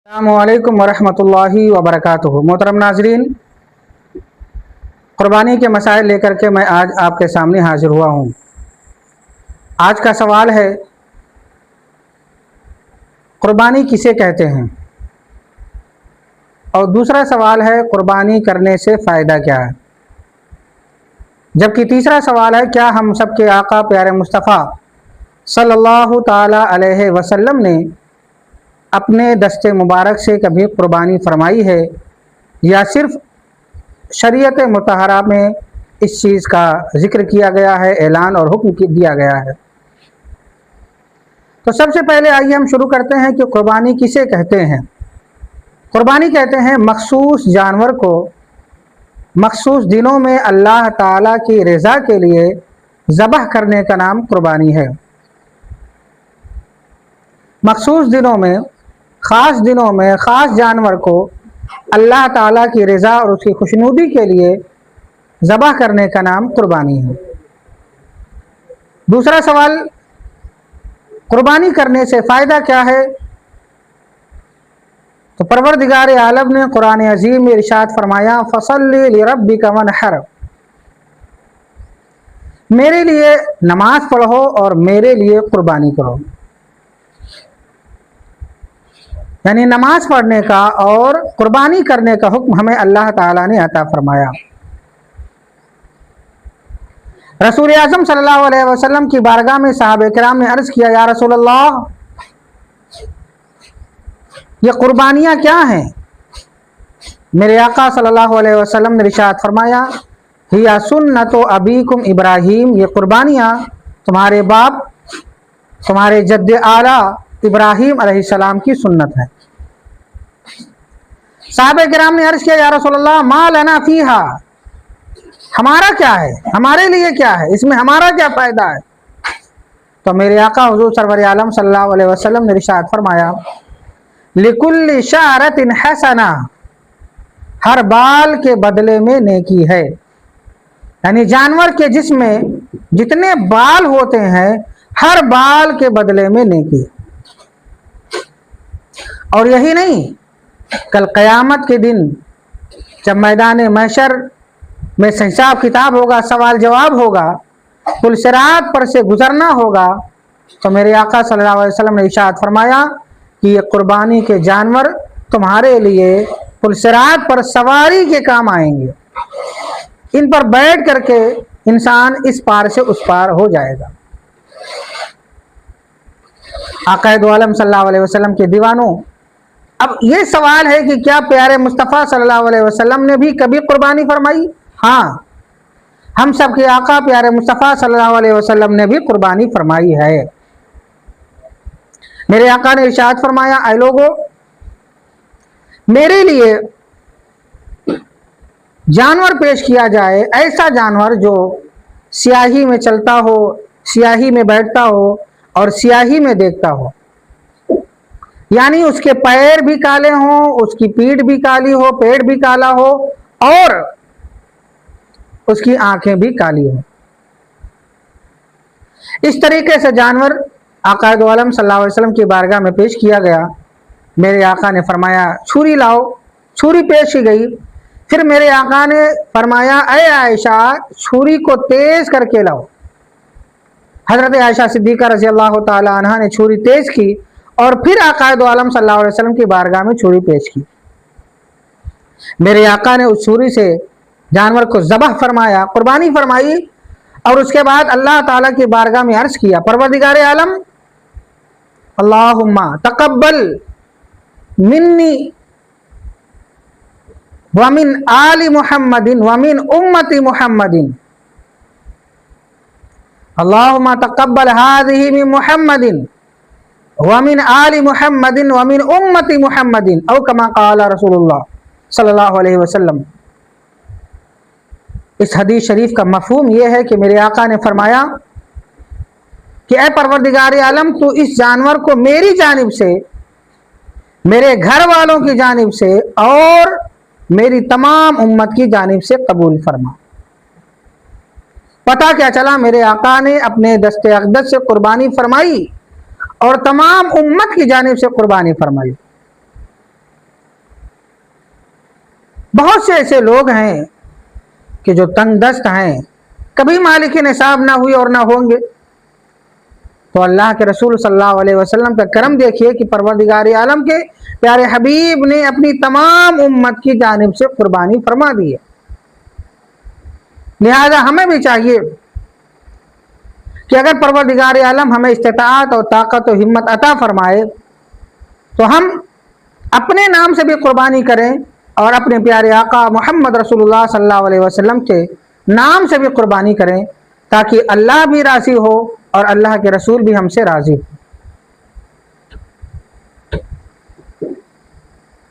अस्सलामुअलैकुम वरहमतुल्लाहि वबरकातुहू। मोहतरम नाजरीन, क़ुरबानी के मसाइल लेकर के मैं आज आपके सामने हाजिर हुआ हूँ। आज का सवाल है, क़ुरबानी किसे कहते हैं, और दूसरा सवाल है, क़ुरबानी करने से फ़ायदा क्या है। जबकि तीसरा सवाल है, क्या हम सब के आका प्यारे मुस्तफ़ा सल्लल्लाहु ताला अलैहि वसल्लम ने अपने दस्ते मुबारक से कभी क़ुरबानी फरमाई है, या सिर्फ़ शरीयत मुतहरा में इस चीज़ का ज़िक्र किया गया है, ऐलान और हुक्म दिया गया है। तो सबसे पहले आइए हम शुरू करते हैं कि क़ुरबानी किसे कहते हैं। क़ुरबानी कहते हैं मखसूस जानवर को मखसूस दिनों में अल्लाह ताला की रज़ा के लिए ज़बह करने का नाम क़ुरबानी है। मखसूस दिनों में, ख़ास दिनों में ख़ास जानवर को अल्लाह ताला की रज़ा और उसकी खुशनुदी के लिए ज़बह करने का नाम क़ुरबानी है। दूसरा सवाल, क़ुरबानी करने से फ़ायदा क्या है। तो परवरदिगार आलम ने कुरान अज़ीम में इरशाद फरमाया, फ़सल्लि लिरब्बिका वनहर, मेरे लिए नमाज पढ़ो और मेरे लिए क़ुरबानी करो। यानी नमाज पढ़ने का और क़ुरबानी करने का हुक्म हमें अल्लाह ताला ने अता फरमाया। रसूल आज़म सल्लल्लाहु अलैहि वसल्लम की बारगाह में सहाबा किराम ने अर्ज़ किया, या रसूल अल्लाह, ये क़ुरबानियाँ क्या हैं। मेरे आका सल्लल्लाहु अलैहि वसल्लम ने इरशाद फरमाया, हिया सुन्नतु अबीकुम इब्राहीम, ये क़ुरबानियाँ तुम्हारे बाप, तुम्हारे जद्द आला इब्राहीम अलैहिस्सलाम की सुन्नत है। साहबे किराम ने अर्ज़ किया, या रसूल अल्लाह, मा लना फीहा, हमारा क्या है, हमारे लिए क्या है, इसमें हमारा क्या फ़ायदा है। तो मेरे आका हुज़ूर सरवर आलम सल्लल्लाहु अलैहि वसल्लम ने इरशाद फरमाया, लिकुल्लि शारतिन हसना, हर बाल के बदले में नेकी है। यानी जानवर के जिस्म में जितने बाल होते हैं, हर बाल के बदले में नेकी। और यही नहीं, कल क़यामत के दिन जब मैदान महशर में हिसाब किताब होगा, सवाल जवाब होगा, पुल सिरात पर से गुजरना होगा, तो मेरे आका सल्लल्लाहु अलैहि वसल्लम ने इरशाद फरमाया कि ये क़ुरबानी के जानवर तुम्हारे लिए पुल सिरात पर सवारी के काम आएंगे। इन पर बैठ करके इंसान इस पार से उस पार हो जाएगा। आका दो आलम सल्लल्लाहु अलैहि वसल्लम के दीवानों, अब ये सवाल है कि क्या प्यारे मुस्तफ़ा सल्लल्लाहु अलैहि वसल्लम ने भी कभी क़ुरबानी फरमाई। हाँ, हम सब के आका प्यारे मुस्तफ़ा सल्लल्लाहु अलैहि वसल्लम ने भी क़ुरबानी फरमाई है। मेरे आका ने इरशाद फरमाया, ऐ लोगों, मेरे लिए जानवर पेश किया जाए, ऐसा जानवर जो स्याही में चलता हो, स्याही में बैठता हो और स्याही में देखता हो। यानी उसके पैर भी काले हों, उसकी पीठ भी काली हो, पेट भी काला हो और उसकी आंखें भी काली हो। इस तरीके से जानवर आका दो आलम सल्लल्लाहु अलैहि वसल्लम की बारगाह में पेश किया गया। मेरे आका ने फरमाया, छुरी लाओ। छुरी पेश की गई। फिर मेरे आका ने फरमाया, ऐ आयशा, छुरी को तेज करके लाओ। हजरत आयशा सिद्दीक़ा रज़ी अल्लाह ताला अन्हा ने छुरी तेज की और फिर आका दो आलम सल्लल्लाहु अलैहि वसल्लम की बारगाह में छुरी पेश की। मेरे आका ने उस छुरी से जानवर को ज़बह फरमाया, क़ुरबानी फरमाई, और उसके बाद अल्लाह ताला की बारगाह में अर्ज़ किया, परवरदिगार आलम, अल्लाहुम्मा तक़ब्बल मिन्नी व मिन आलि मुहम्मदिन व मिन उम्मति मुहम्मदिन, अल्लाहुम्मा तक़ब्बल हाज़िही मिन मुहम्मदिन व मिन आलि मुहम्मदिन व मिन उम्मति मुहम्मदिन, औ कमा क़ाला रसूलुल्लाह सल्लल्लाहु अलैहि वसल्लम। इस हदीस शरीफ का मफ़हूम यह है कि मेरे आका ने फरमाया कि ऐ परवरदिगार आलम, तू इस जानवर को मेरी जानिब से, मेरे घर वालों की जानिब से और मेरी तमाम उम्मत की जानिब से कबूल फरमा। पता क्या चला, मेरे आका ने अपने दस्ते अक़दस से क़ुरबानी फरमाई और तमाम उम्मत की जानिब से क़ुरबानी फरमाई। بہت سے ایسے لوگ ہیں کہ جو تنگ دست ہیں، کبھی مالک نصاب نہ ہوئی اور نہ ہوں گے۔ تو اللہ کے رسول صلی اللہ علیہ وسلم کا کرم دیکھیے کہ پروردگار عالم کے پیارے حبیب نے اپنی تمام امت کی جانب سے قربانی فرما دی ہے۔ لہذا ہمیں بھی چاہیے کہ اگر پروردگار عالم ہمیں استطاعت اور طاقت و ہمت عطا فرمائے تو ہم اپنے نام سے بھی قربانی کریں اور اپنے پیارے آقا محمد رسول اللہ صلی اللہ علیہ وسلم کے نام سے بھی قربانی کریں، تاکہ اللہ بھی راضی ہو اور اللہ کے رسول بھی ہم سے راضی ہو۔